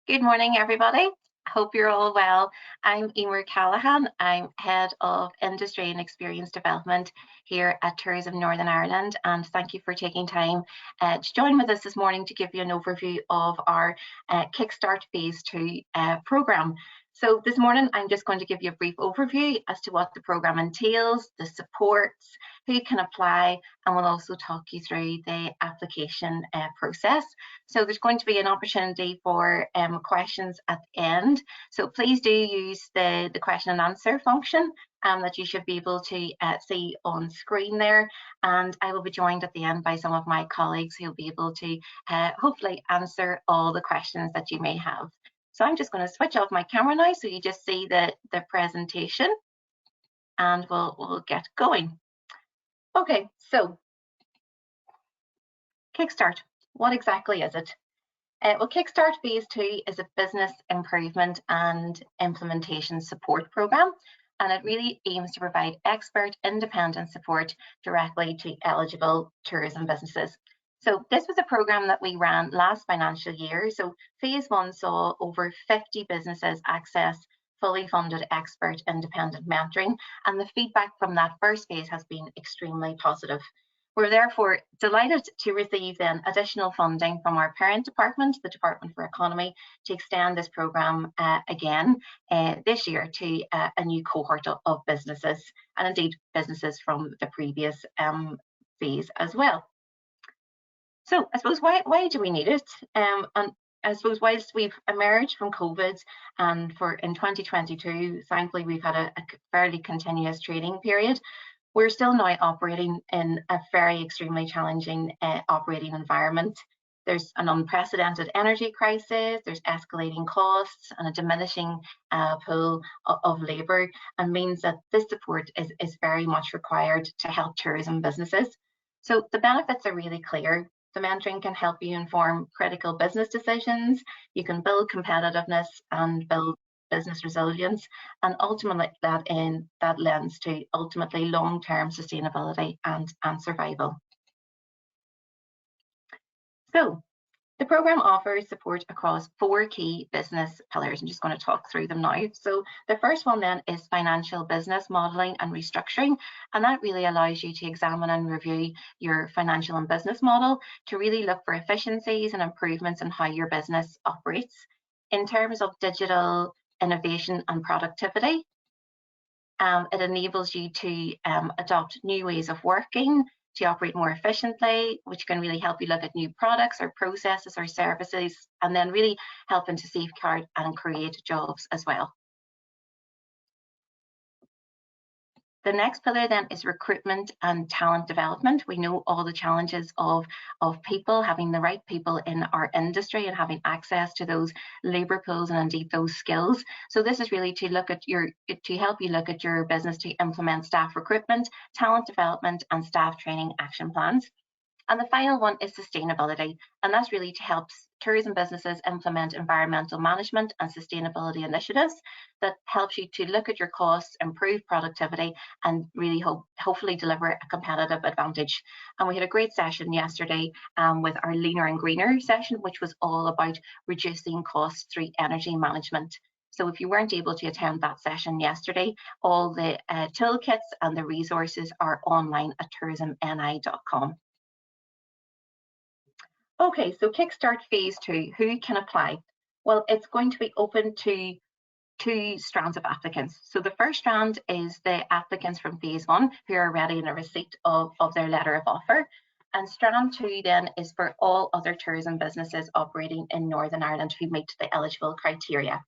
Good morning, everybody. Hope you're all well. I'm Emer Callahan. I'm Head of Industry and Experience Development here at Tourism Northern Ireland, and thank you for taking time to join with us this morning to give you an overview of our Kickstart Phase 2 programme. So this morning, I'm just going to give you a brief overview as to what the programme entails, the supports, who can apply, and we'll also talk you through the application process. So there's going to be an opportunity for questions at the end. So please do use the question and answer function that you should be able to see on screen there. And I will be joined at the end by some of my colleagues who will be able to hopefully answer all the questions that you may have. So I'm just going to switch off my camera now so you just see the presentation, and we'll get going. Okay, so Kickstart, what exactly is it? Well, Kickstart Phase 2 is a business improvement and implementation support programme, and it really aims to provide expert, independent support directly to eligible tourism businesses. So this was a programme that we ran last financial year. So Phase 1 saw over 50 businesses access fully funded expert independent mentoring, and the feedback from that first phase has been extremely positive. We're therefore delighted to receive then additional funding from our parent department, the Department for Economy, to extend this programme again this year to a new cohort of businesses, and indeed businesses from the previous phase as well. So I suppose why do we need it? And I suppose whilst we've emerged from COVID and in 2022, thankfully we've had a fairly continuous trading period, we're still now operating in a very extremely challenging operating environment. There's an unprecedented energy crisis, there's escalating costs and a diminishing pool of labour, and means that this support is very much required to help tourism businesses. So the benefits are really clear. The mentoring can help you inform critical business decisions, you can build competitiveness and build business resilience, and ultimately that lends to ultimately long-term sustainability and survival. So the programme offers support across 4 key business pillars. I'm just going to talk through them now. So the first one then is financial business modelling and restructuring, and that really allows you to examine and review your financial and business model to really look for efficiencies and improvements in how your business operates. In terms of digital innovation and productivity, it enables you to adopt new ways of working, to operate more efficiently, which can really help you look at new products or processes or services, and then really helping to safeguard and create jobs as well. The next pillar then is recruitment and talent development. We know all the challenges of people, having the right people in our industry and having access to those labour pools and indeed those skills. So this is really to help you look at your business to implement staff recruitment, talent development and staff training action plans. And the final one is sustainability, and that's really to help tourism businesses implement environmental management and sustainability initiatives that helps you to look at your costs, improve productivity, and really hopefully deliver a competitive advantage. And we had a great session yesterday with our Leaner and Greener session, which was all about reducing costs through energy management. So if you weren't able to attend that session yesterday, all the toolkits and the resources are online at tourismni.com. Okay, so Kickstart Phase 2, who can apply? Well, it's going to be open to 2 strands of applicants. So the first strand is the applicants from Phase 1 who are ready in a receipt of their letter of offer. And strand 2 then is for all other tourism businesses operating in Northern Ireland who meet the eligible criteria.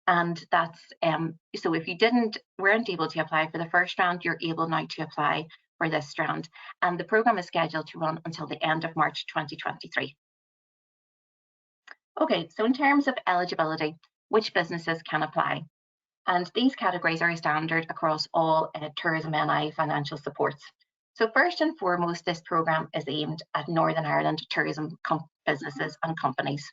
And that's, so if you weren't able to apply for the first strand, you're able now to apply for this strand, and the programme is scheduled to run until the end of March 2023. Okay, so in terms of eligibility, which businesses can apply? And these categories are standard across all Tourism NI financial supports. So first and foremost, this programme is aimed at Northern Ireland tourism businesses and companies.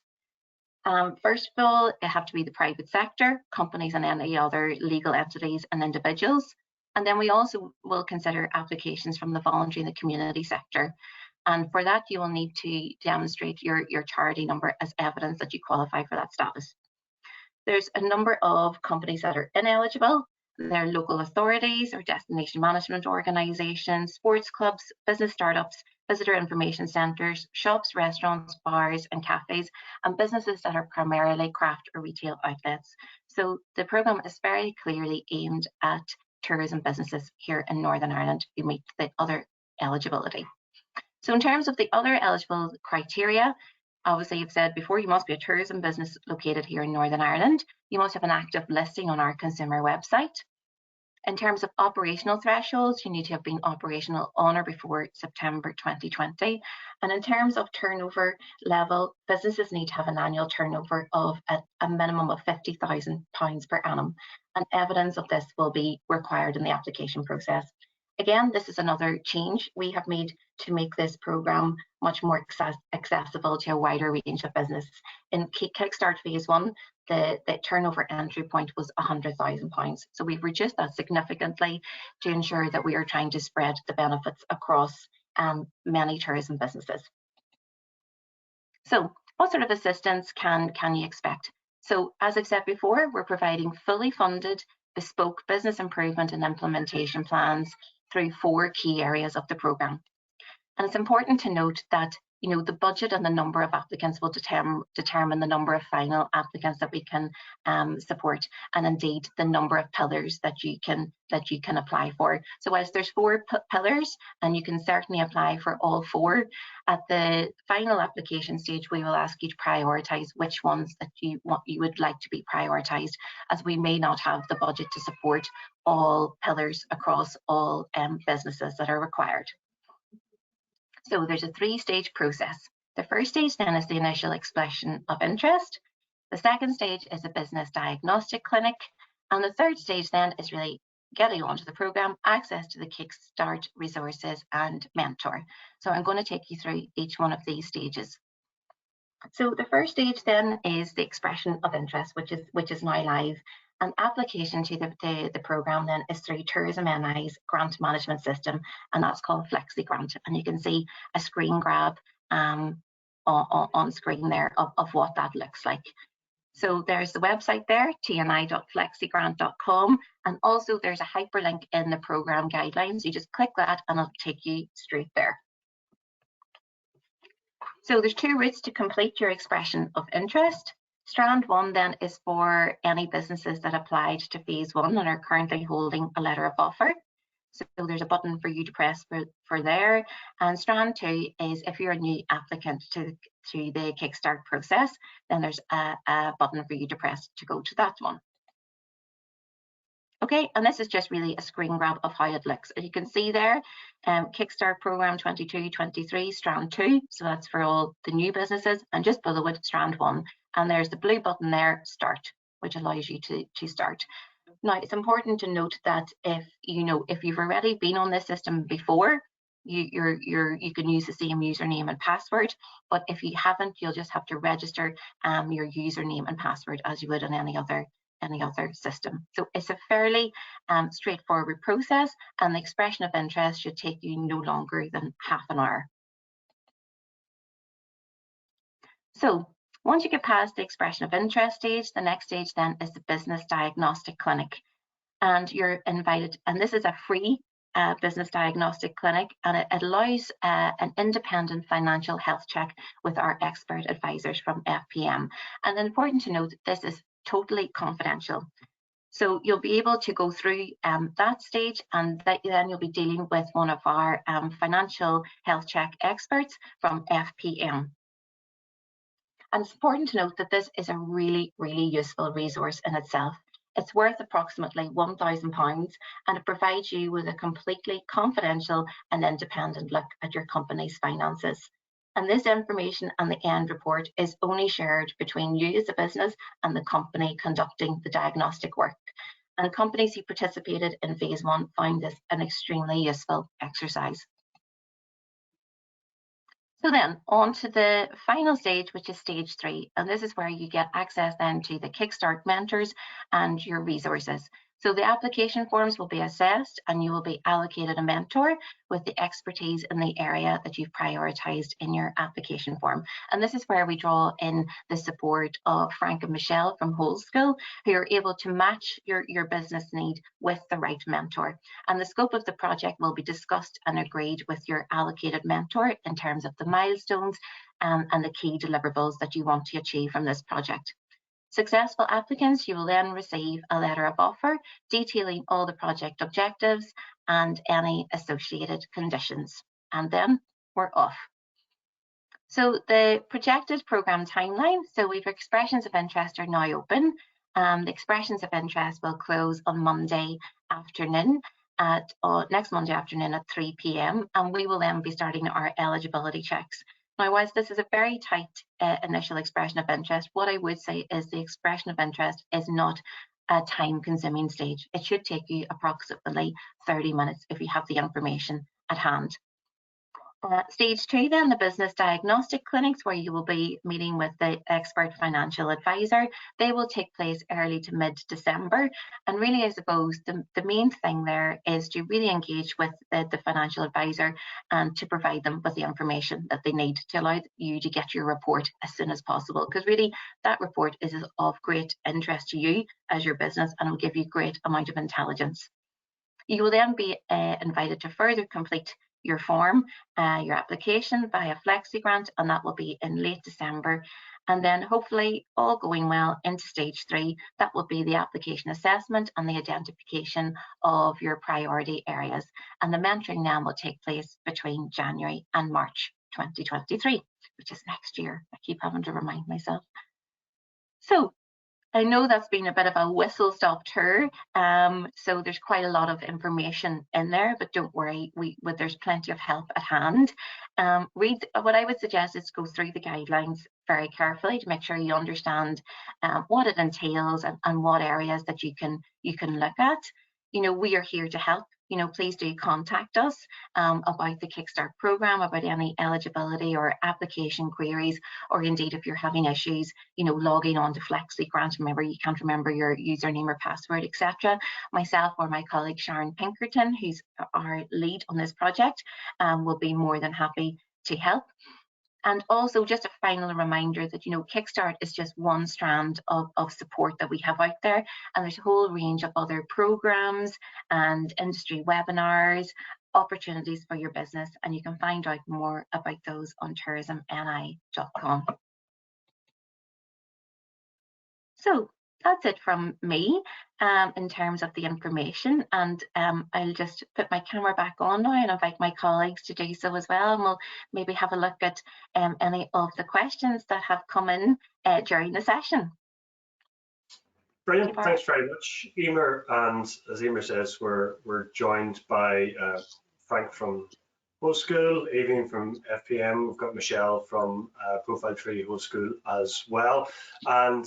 First of all, it have to be the private sector, companies and any other legal entities and individuals. And then we also will consider applications from the voluntary and the community sector. And for that, you will need to demonstrate your charity number as evidence that you qualify for that status. There's a number of companies that are ineligible. They're local authorities or destination management organisations, sports clubs, business startups, visitor information centres, shops, restaurants, bars and cafes, and businesses that are primarily craft or retail outlets. So the programme is very clearly aimed at tourism businesses here in Northern Ireland who meet the other eligibility. So in terms of the other eligible criteria, obviously you've said before, you must be a tourism business located here in Northern Ireland. You must have an active listing on our consumer website. In terms of operational thresholds, you need to have been operational on or before September 2020. And in terms of turnover level, businesses need to have an annual turnover of a minimum of £50,000 per annum. And evidence of this will be required in the application process. Again, this is another change we have made to make this programme much more accessible to a wider range of business. In Kickstart Phase 1, the turnover entry point was £100,000. So we've reduced that significantly to ensure that we are trying to spread the benefits across many tourism businesses. So what sort of assistance can you expect? So as I've said before, we're providing fully funded, bespoke business improvement and implementation plans through 4 key areas of the programme. And it's important to note that the budget and the number of applicants will determine the number of final applicants that we can support, and indeed the number of pillars that you can apply for. So as there's 4 pillars, and you can certainly apply for all 4, at the final application stage we will ask you to prioritise which ones that you would like to be prioritised, as we may not have the budget to support all pillars across all businesses that are required. So there's a 3-stage process. The first stage then is the initial expression of interest. The second stage is a business diagnostic clinic. And the third stage then is really getting onto the programme, access to the Kickstart resources and mentor. So I'm going to take you through each one of these stages. So the first stage then is the expression of interest, which is now live. And application to the programme then is through Tourism NI's grant management system, and that's called FlexiGrant. And you can see a screen grab on screen there of what that looks like. So there's the website there, tni.flexigrant.com, and also there's a hyperlink in the programme guidelines. You just click that and it'll take you straight there. So there's 2 routes to complete your expression of interest. Strand 1 then is for any businesses that applied to Phase 1 and are currently holding a letter of offer. So there's a button for you to press for there. And Strand 2 is if you're a new applicant to the Kickstart process, then there's a button for you to press to go to that one. Okay, and this is just really a screen grab of how it looks. As you can see there, Kickstart Programme 22-23, Strand 2, so that's for all the new businesses, and just below it, Strand 1. And there's the blue button there, Start, which allows you to start. Now, it's important to note that if you've already been on this system before, you can use the same username and password. But if you haven't, you'll just have to register your username and password as you would on any other system. So it's a fairly straightforward process, and the expression of interest should take you no longer than half an hour. So once you get past the expression of interest stage, the next stage then is the business diagnostic clinic. And you're invited, and this is a free business diagnostic clinic, and it allows an independent financial health check with our expert advisors from FPM. And important to note that this is totally confidential. So you'll be able to go through that stage, and then you'll be dealing with one of our financial health check experts from FPM. And it's important to note that this is a really, really useful resource in itself. It's worth approximately £1,000, and it provides you with a completely confidential and independent look at your company's finances. And this information and the end report is only shared between you as a business and the company conducting the diagnostic work. And companies who participated in Phase 1 find this an extremely useful exercise. So then on to the final stage, which is stage 3. And this is where you get access then to the Kickstart mentors and your resources. So the application forms will be assessed and you will be allocated a mentor with the expertise in the area that you've prioritised in your application form. And this is where we draw in the support of Frank and Michelle from Whole School, who are able to match your business need with the right mentor. And the scope of the project will be discussed and agreed with your allocated mentor in terms of the milestones and the key deliverables that you want to achieve from this project. Successful applicants, you will then receive a letter of offer detailing all the project objectives and any associated conditions. And then we're off. So the projected programme timeline, so we've expressions of interest are now open. The expressions of interest will close on Monday afternoon next Monday afternoon at 3 p.m. and we will then be starting our eligibility checks. Now, whilst this is a very tight initial expression of interest, what I would say is the expression of interest is not a time-consuming stage. It should take you approximately 30 minutes if you have the information at hand. Stage 2 then, the business diagnostic clinics, where you will be meeting with the expert financial advisor. They will take place early to mid-December, and really I suppose the main thing there is to really engage with the financial advisor and to provide them with the information that they need to allow you to get your report as soon as possible, because really that report is of great interest to you as your business and will give you great amount of intelligence. You will then be invited to further complete your form, your application via FlexiGrant, and that will be in late December. And then hopefully all going well into stage 3, that will be the application assessment and the identification of your priority areas. And the mentoring then will take place between January and March 2023, which is next year. I keep having to remind myself. So I know that's been a bit of a whistle-stop tour, so there's quite a lot of information in there, but don't worry, there's plenty of help at hand. What I would suggest is go through the guidelines very carefully to make sure you understand what it entails and what areas that you can look at. You know, we are here to help. You know, please do contact us about the Kickstart programme, about any eligibility or application queries, or indeed if you're having issues, you know, logging on to FlexiGrant, remember you can't remember your username or password, etc. Myself or my colleague Sharon Pinkerton, who's our lead on this project, will be more than happy to help. And also just a final reminder that, you know, Kickstart is just one strand of support that we have out there. And there's a whole range of other programs and industry webinars, opportunities for your business. And you can find out more about those on tourismni.com. So that's it from me in terms of the information, and I'll just put my camera back on now and invite my colleagues to do so as well, and we'll maybe have a look at any of the questions that have come in during the session. Brilliant, thanks very much, Emer. And as Emer says, we're joined by Frank from Whole School, Aileen from FPM, we've got Michelle from Profile Tree Whole School as well. And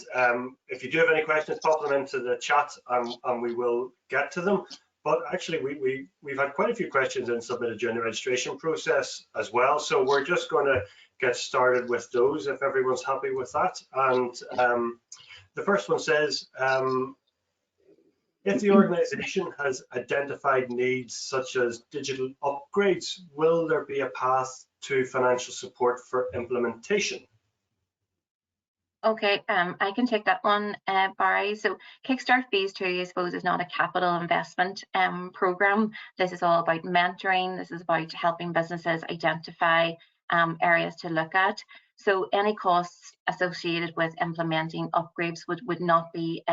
if you do have any questions, pop them into the chat and we will get to them. But actually, we've had quite a few questions in submitted during the registration process as well. So we're just going to get started with those if everyone's happy with that. And the first one says, if the organization has identified needs such as digital upgrades, will there be a path to financial support for implementation? Okay, I can take that one, Barry. So Kickstart Phase 2, I suppose, is not a capital investment program. This is all about mentoring. This is about helping businesses identify areas to look at. So any costs associated with implementing upgrades would not be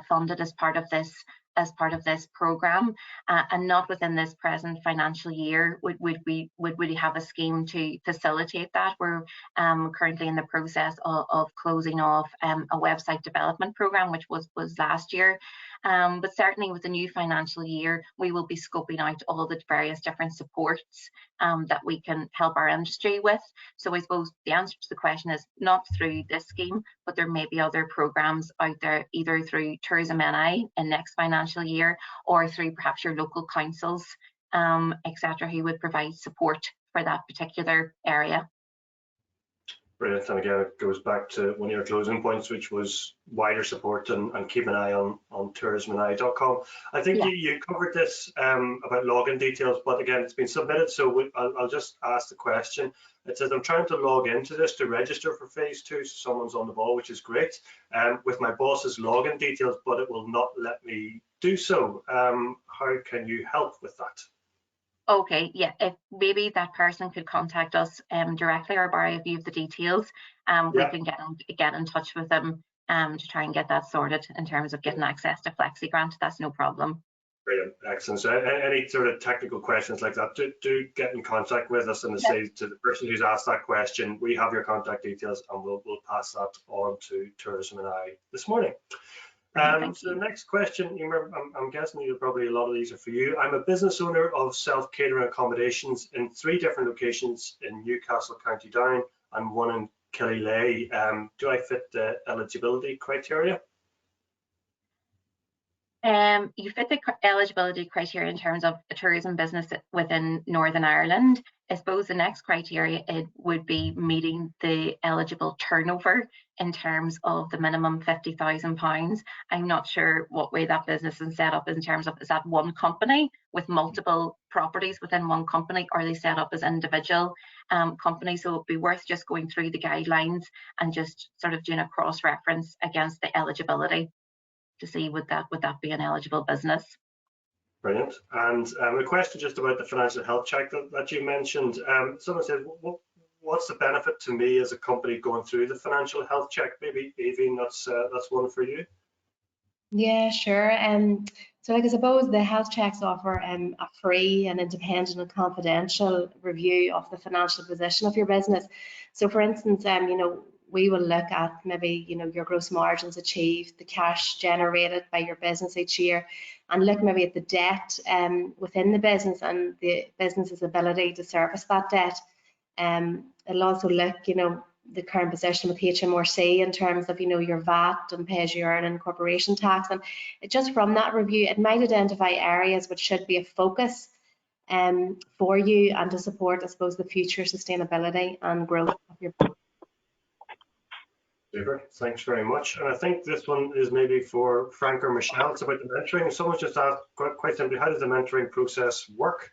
funded as part of this program, and not within this present financial year would we have a scheme to facilitate that. We're currently in the process of closing off a website development program, which was last year. But certainly with the new financial year, we will be scoping out all the various different supports that we can help our industry with. So I suppose the answer to the question is not through this scheme, but there may be other programs out there, either through Tourism NI in next financial year, or through perhaps your local councils, etc., who would provide support for that particular area. Brilliant. And again, it goes back to one of your closing points, which was wider support and keep an eye on tourismandeye.com. I think you covered this about login details, but again, it's been submitted, so I'll just ask the question. It says, I'm trying to log into this to register for phase 2, so someone's on the ball, which is great, with my boss's login details, but it will not let me do so. How can you help with that? Okay, yeah, if maybe that person could contact us directly or borrow a few of the details, we can get in touch with them to try and get that sorted in terms of getting access to FlexiGrant. That's no problem. Brilliant, excellent. So any sort of technical questions like that, do get in contact with us and say to the person who's asked that question, we have your contact details and we'll pass that on to Tourism and Eye this morning. So the next question, Emer, I'm guessing a lot of these are for you. I'm a business owner of self-catering accommodations in 3 different locations in Newcastle, County Down, and 1 in Killylea. Do I fit the eligibility criteria? You fit the eligibility criteria in terms of a tourism business within Northern Ireland. I suppose the next criteria it would be meeting the eligible turnover in terms of the minimum £50,000. I'm not sure what way that business is set up in terms of, is that one company with multiple properties within one company, or are they set up as individual companies? So it'd be worth just going through the guidelines and just sort of doing a cross-reference against the eligibility to see would that be an eligible business. Brilliant. And a question just about the financial health check that you mentioned. Someone said, what's the benefit to me as a company going through the financial health check? Maybe Aoibhinn, that's one for you. Yeah, sure. So I suppose the health checks offer a free and independent and confidential review of the financial position of your business. So for instance, we will look at maybe, your gross margins achieved, the cash generated by your business each year, and look maybe at the debt within the business and the business's ability to service that debt. It'll also look, the current position with HMRC in terms of, your VAT and pay-as-you-earn and corporation tax. And just from that review, it might identify areas which should be a focus for you and to support, I suppose, the future sustainability and growth of your business. Super, thanks very much. And I think this one is maybe for Frank or Michelle. It's about the mentoring. Someone just asked quite simply, how does the mentoring process work?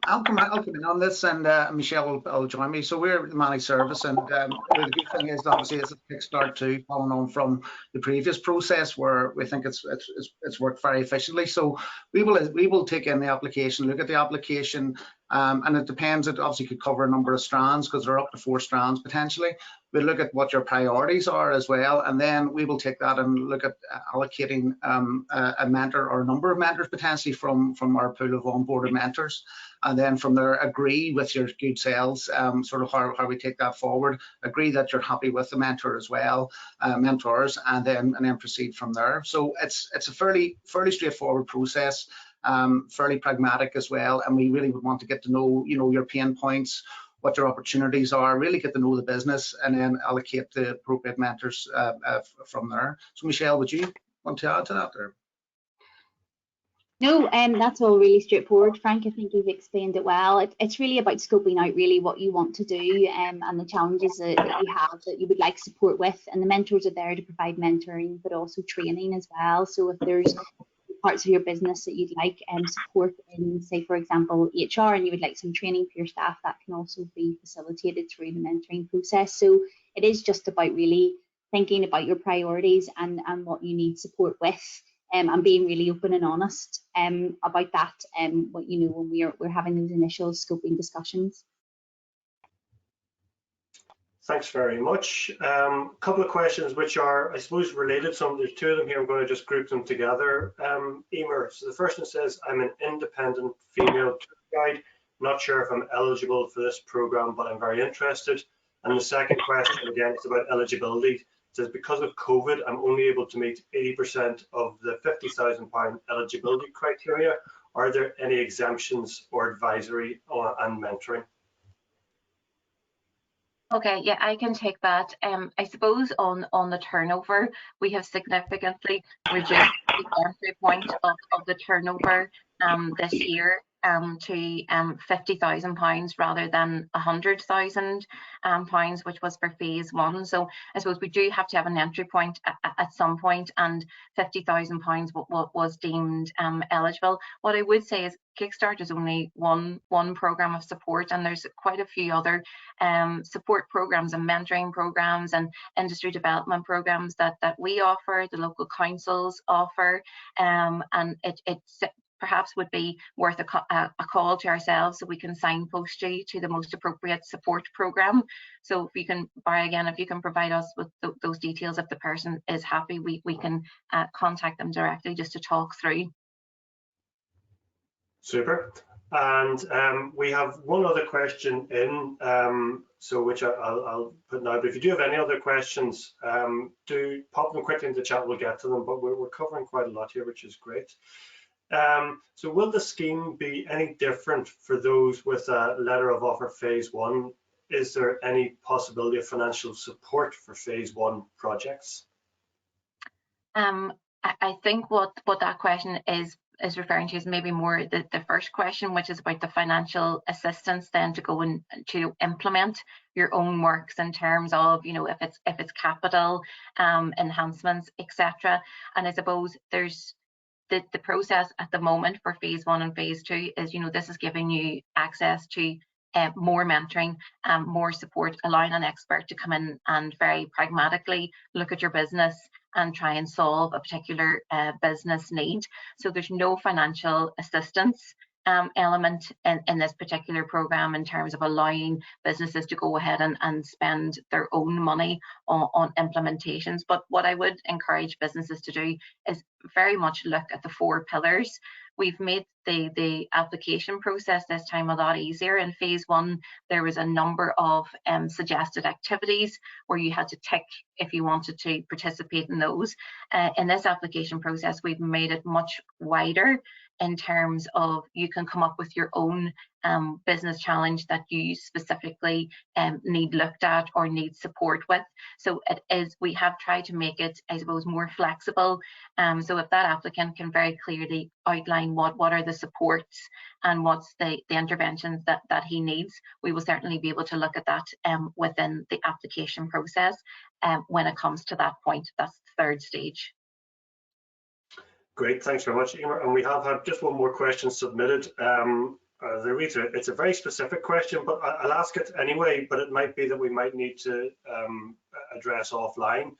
I'll come in on this, and Michelle will join me. So we're the managed service, and the good thing is obviously it's a kickstart to following on from the previous process where we think it's worked very efficiently. So we will take in the application, look at the application, and it depends. It obviously could cover a number of strands because there are up to 4 strands potentially. We'll look at what your priorities are as well, and then we will take that and look at allocating a mentor or a number of mentors potentially from our pool of onboarded mentors, and then from there agree with your good sales, sort of how we take that forward, agree that you're happy with the mentor as well, mentors, and then proceed from there. So it's a fairly straightforward process, fairly pragmatic as well, and we really would want to get to know your pain points, what your opportunities are, really get to know the business, and then allocate the appropriate mentors from there. So Michelle, would you want to add to that? Or? No, that's all really straightforward, Frank. I think you've explained it well. It's really about scoping out really what you want to do and the challenges that you have that you would like support with, and the mentors are there to provide mentoring but also training as well. So if there's parts of your business that you'd like support in, say for example HR, and you would like some training for your staff, that can also be facilitated through the mentoring process. So it is just about really thinking about your priorities and what you need support with, and being really open and honest about that when we're having those initial scoping discussions. Thanks very much. A couple of questions which are, I suppose, related. There's 2 of them here. I'm going to just group them together. Emer, so the first one says, I'm an independent female tour guide. Not sure if I'm eligible for this program, but I'm very interested. And the second question, again, is about eligibility. It says, because of COVID, I'm only able to meet 80% of the £50,000 eligibility criteria. Are there any exemptions or advisory and mentoring? Okay, yeah, I can take that. I suppose on the turnover, we have significantly reduced the entry point of the turnover this year. to £50,000 rather than £100,000, which was for phase one. So I suppose we do have to have an entry point at some point, and £50,000 was deemed eligible. What I would say is Kickstart is only one programme of support, and there's quite a few other support programmes and mentoring programmes and industry development programmes that we offer, the local councils offer, and it's perhaps would be worth a call to ourselves so we can signpost you to the most appropriate support programme. So if you can, Barry, again, if you can provide us with those details, if the person is happy, we can contact them directly just to talk through. Super. And we have one other question in, so which I'll put now. But if you do have any other questions, do pop them quickly into the chat. We'll get to them. But we're covering quite a lot here, which is great. So will the scheme be any different for those with a letter of offer phase one? Is there any possibility of financial support for phase one projects? I think what that question is referring to is maybe more the first question, which is about the financial assistance then to go and to implement your own works in terms of, you know, if it's capital enhancements, etc. And I suppose there's the process at the moment for phase one and phase two is, you know, this is giving you access to more mentoring, more support, allowing an expert to come in and very pragmatically look at your business and try and solve a particular business need. So there's no financial assistance element in this particular program in terms of allowing businesses to go ahead and spend their own money on implementations. But what I would encourage businesses to do is very much look at the 4 pillars. We've made the application process this time a lot easier. In phase one, there was a number of suggested activities where you had to tick if you wanted to participate in those. In this application process, we've made it much wider in terms of you can come up with your own business challenge that you specifically need looked at or need support with. So it is, we have tried to make it, I suppose, more flexible. So if that applicant can very clearly outline what are the supports and what's the interventions that he needs, we will certainly be able to look at that within the application process when it comes to that point. That's the 3rd stage. Great, thanks very much, Emer. And we have had just one more question submitted. As I read through it, it's a very specific question, but I'll ask it anyway, but it might be that we might need to address offline.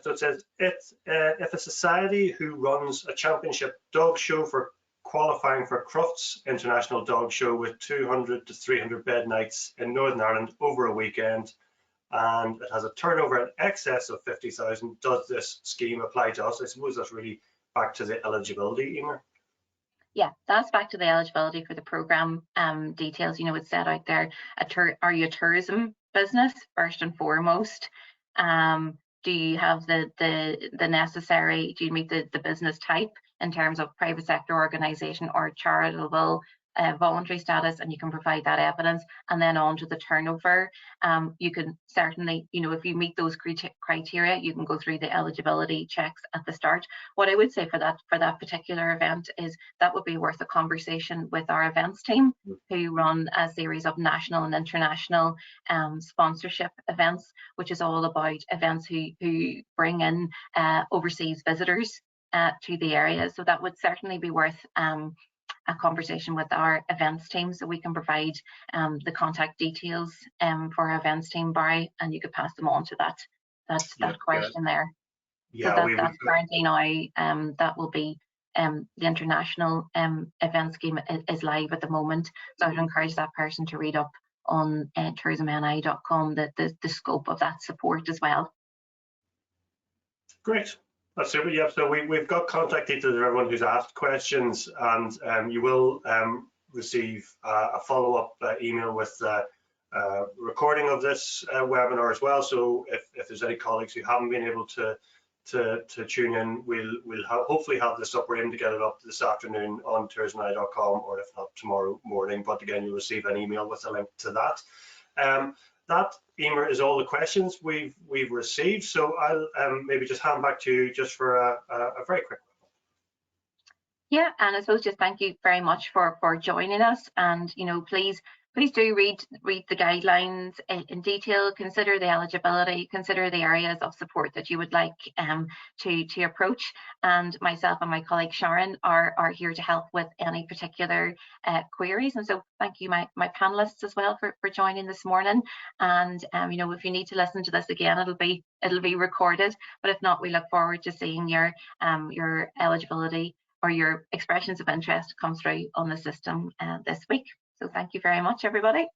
So it says, if a society who runs a championship dog show for qualifying for Crufts International Dog Show with 200 to 300 bed nights in Northern Ireland over a weekend, and it has a turnover in excess of 50,000, does this scheme apply to us? I suppose that's really back to the eligibility, Emer. Yeah, that's back to the eligibility for the programme details. You know, it's set out there. Are you a tourism business first and foremost? Do you have the necessary? Do you meet the business type in terms of private sector organisation or charitable voluntary status, and you can provide that evidence. And then on to the turnover, you can certainly, you know, if you meet those criteria, you can go through the eligibility checks at the start. What I would say for that particular event is that would be worth a conversation with our events team, who run a series of national and international sponsorship events, which is all about events who bring in overseas visitors to the area. So that would certainly be worth a conversation with our events team, so we can provide the contact details for our events team, Barry, and you could pass them on to that question there. Yeah, so that's currently now, that will be the international event scheme is live at the moment. So I would encourage that person to read up on tourismni.com the scope of that support as well. Great. That's super. Yeah, so we've got contact details of everyone who's asked questions, and you will receive a follow-up email with the recording of this webinar as well. So if there's any colleagues who haven't been able to tune in, we'll hopefully have this up. We're aiming to get it up this afternoon on tourismni.com, or if not tomorrow morning. But again, you'll receive an email with a link to that. That, Emer, is all the questions we've received. So I'll maybe just hand back to you just for a very quick one. Yeah, and I suppose just thank you very much for joining us, and please do read the guidelines in detail, consider the eligibility, consider the areas of support that you would like to approach, and myself and my colleague Sharon are here to help with any particular queries. And so thank you my panelists as well for joining this morning, and if you need to listen to this again, it'll be recorded, but if not, we look forward to seeing your eligibility or your expressions of interest come through on the system this week. So thank you very much, everybody.